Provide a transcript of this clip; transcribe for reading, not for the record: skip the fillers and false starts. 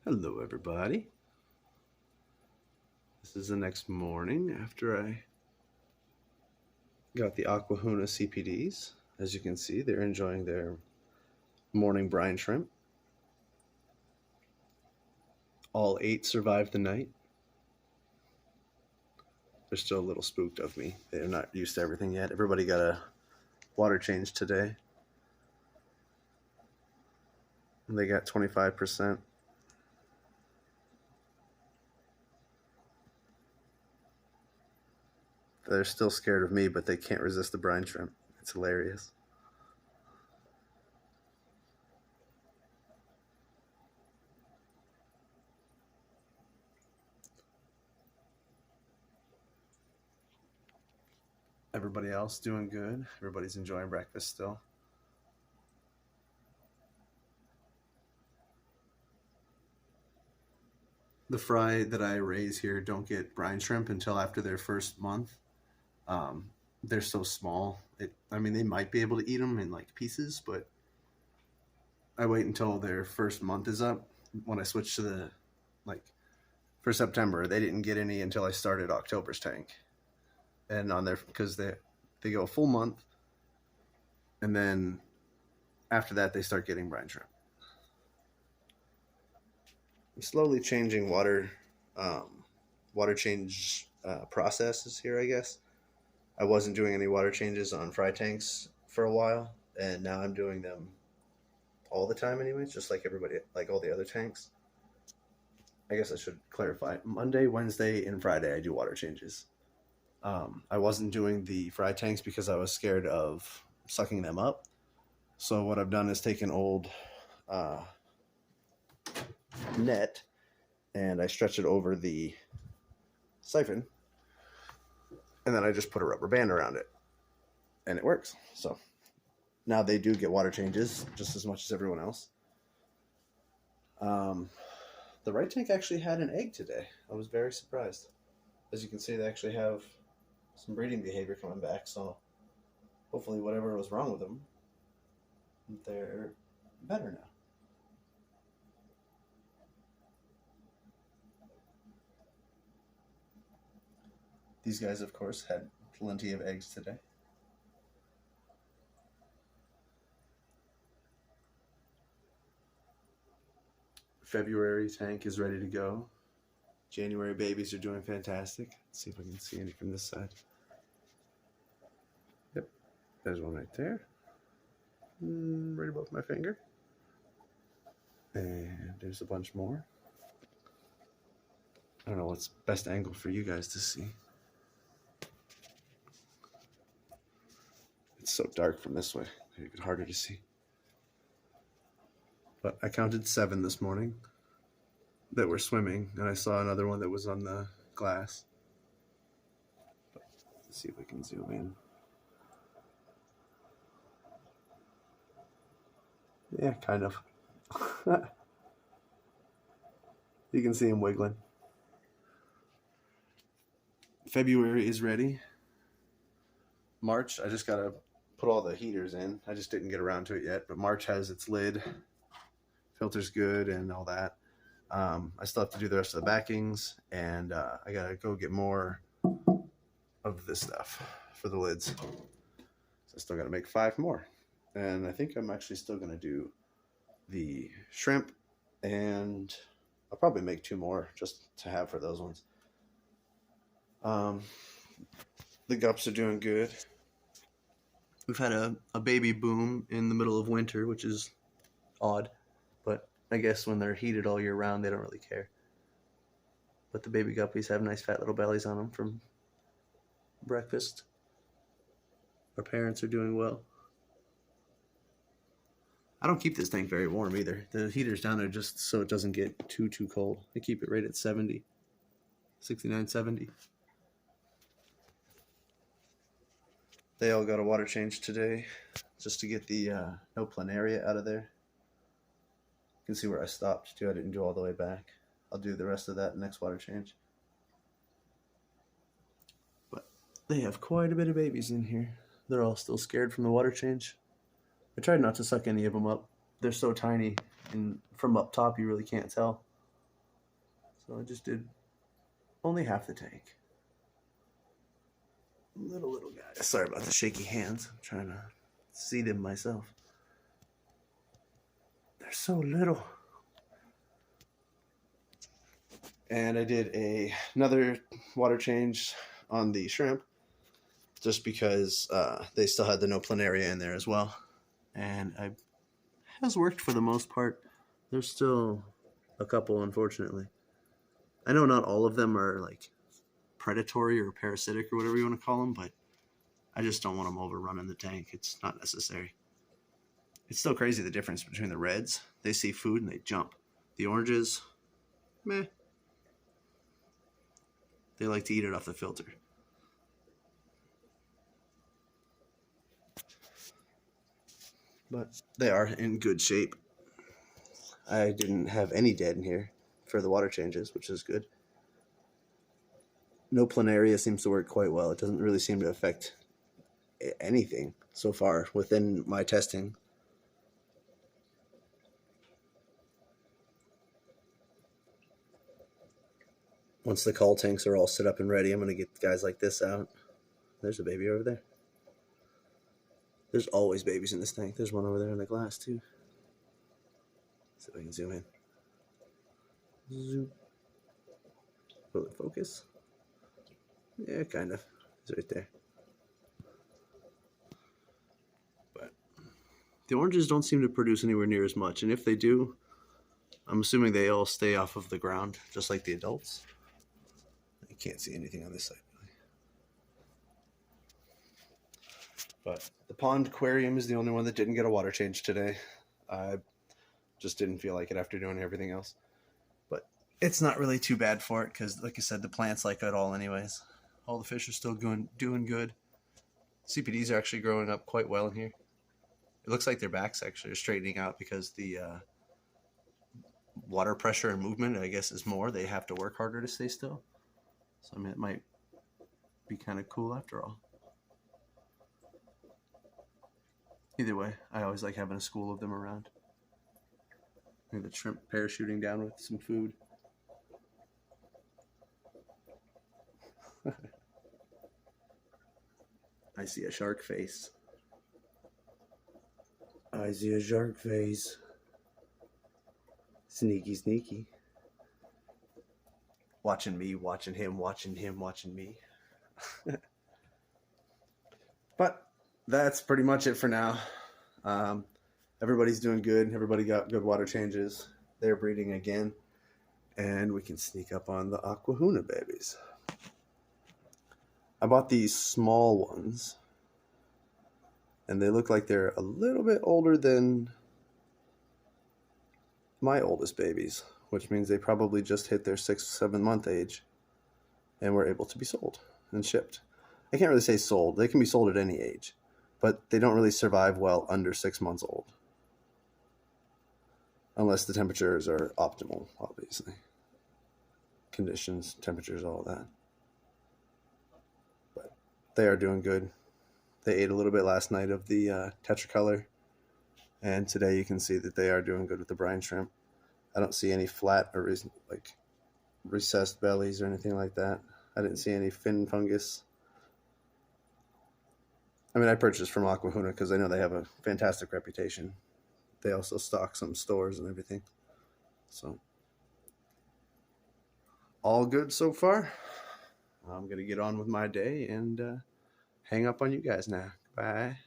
Hello, everybody. This is the next morning after I got the Aquahuna CPDs. As you can see, they're enjoying their morning brine shrimp. All 8 survived the night. They're still a little spooked of me. They're not used to everything yet. Everybody got a water change today. And they got 25%. They're still scared of me, but they can't resist the brine shrimp. It's hilarious. Everybody else doing good. Everybody's enjoying breakfast still. The fry that I raise here don't get brine shrimp until after their first month. Um, they're so small. They might be able to eat them in like pieces, but I wait until their first month is up. When I switch to the like for September, they didn't get any until I started October's tank, and on their because they go a full month, and then after that they start getting brine shrimp. I'm slowly changing water change processes here, I guess. I wasn't doing any water changes on fry tanks for a while, and now I'm doing them all the time, anyways, just like everybody, like all the other tanks. I guess I should clarify. Monday, Wednesday, and Friday, I do water changes. I wasn't doing the fry tanks because I was scared of sucking them up. So what I've done is take an old uh, net and I stretch it over the siphon, and then I just put a rubber band around it, and it works. So now they do get water changes just as much as everyone else. The right tank actually had an egg today. I was very surprised. As you can see, they actually have some breeding behavior coming back, so hopefully whatever was wrong with them, they're better now. These guys, of course, had plenty of eggs today. February tank is ready to go. January babies are doing fantastic. Let's see if I can see any from this side. Yep, there's one right there. Right above my finger. And there's a bunch more. I don't know what's best angle for you guys to see. It's so dark from this way, it's harder to see. But I counted 7 this morning that were swimming, and I saw another one that was on the glass. But let's see if we can zoom in. Yeah, kind of. You can see him wiggling. February is ready. March, I just gotta put all the heaters in. I just didn't get around to it yet, but March has its lid, filter's good, and all that. I still have to do the rest of the backings, and I gotta go get more of this stuff for the lids. So I still gotta make 5 more, and I think I'm actually still gonna do the shrimp, and I'll probably make 2 more just to have for those ones. The gups are doing good. We've had a baby boom in the middle of winter, which is odd, but I guess when they're heated all year round, they don't really care. But the baby guppies have nice fat little bellies on them from breakfast. Our parents are doing well. I don't keep this tank very warm either. The heater's down there just so it doesn't get too cold. I keep it right at 70, 69, 70. They all got a water change today just to get the no planaria out of there. You can see where I stopped too. I didn't do all the way back. I'll do the rest of that next water change. But they have quite a bit of babies in here. They're all still scared from the water change. I tried not to suck any of them up. They're so tiny, and from up top you really can't tell. So I just did only half the tank. Little guy. Sorry about the shaky hands. I'm trying to see them myself. They're so little. And I did another water change on the shrimp just because they still had the no planaria in there as well. And it has worked for the most part. There's still a couple, unfortunately. I know not all of them are like predatory or parasitic or whatever you want to call them, but I just don't want them overrunning the tank. It's not necessary. It's still crazy the difference between the reds. They see food and they jump. The oranges, meh. They like to eat it off the filter. But they are in good shape. I didn't have any dead in here for the water changes, which is good. No planaria seems to work quite well. It doesn't really seem to affect anything so far within my testing. Once the cull tanks are all set up and ready, I'm going to get guys like this out. There's a baby over there. There's always babies in this tank. There's one over there in the glass too. See if I can zoom in. Zoom. Will it focus? Yeah, kind of. It's right there. But the oranges don't seem to produce anywhere near as much. And if they do, I'm assuming they all stay off of the ground, just like the adults. You can't see anything on this side. But the pond aquarium is the only one that didn't get a water change today. I just didn't feel like it after doing everything else. But it's not really too bad for it because, like I said, the plants like it all anyways. All the fish are still doing good. CPDs are actually growing up quite well in here. It looks like their backs actually are straightening out because the water pressure and movement, I guess, is more. They have to work harder to stay still. So, I mean, it might be kind of cool after all. Either way, I always like having a school of them around. Look at the shrimp parachuting down with some food. I see a shark face. I see a shark face. Sneaky, sneaky. Watching me, watching him, watching him, watching me. But that's pretty much it for now. Everybody's doing good. Everybody got good water changes. They're breeding again. And we can sneak up on the Aquahuna babies. I bought these small ones. And they look like they're a little bit older than my oldest babies, which means they probably just hit their 6-7 month age and were able to be sold and shipped. I can't really say sold. They can be sold at any age, but they don't really survive well under 6 months old. Unless the temperatures are optimal, obviously. Conditions, temperatures, all that. But they are doing good. They ate a little bit last night of the tetracolor. And today you can see that they are doing good with the brine shrimp. I don't see any flat or like recessed bellies or anything like that. I didn't see any fin fungus. I mean, I purchased from Aquahuna because I know they have a fantastic reputation. They also stock some stores and everything. So, all good so far. I'm going to get on with my day and hang up on you guys now. Bye.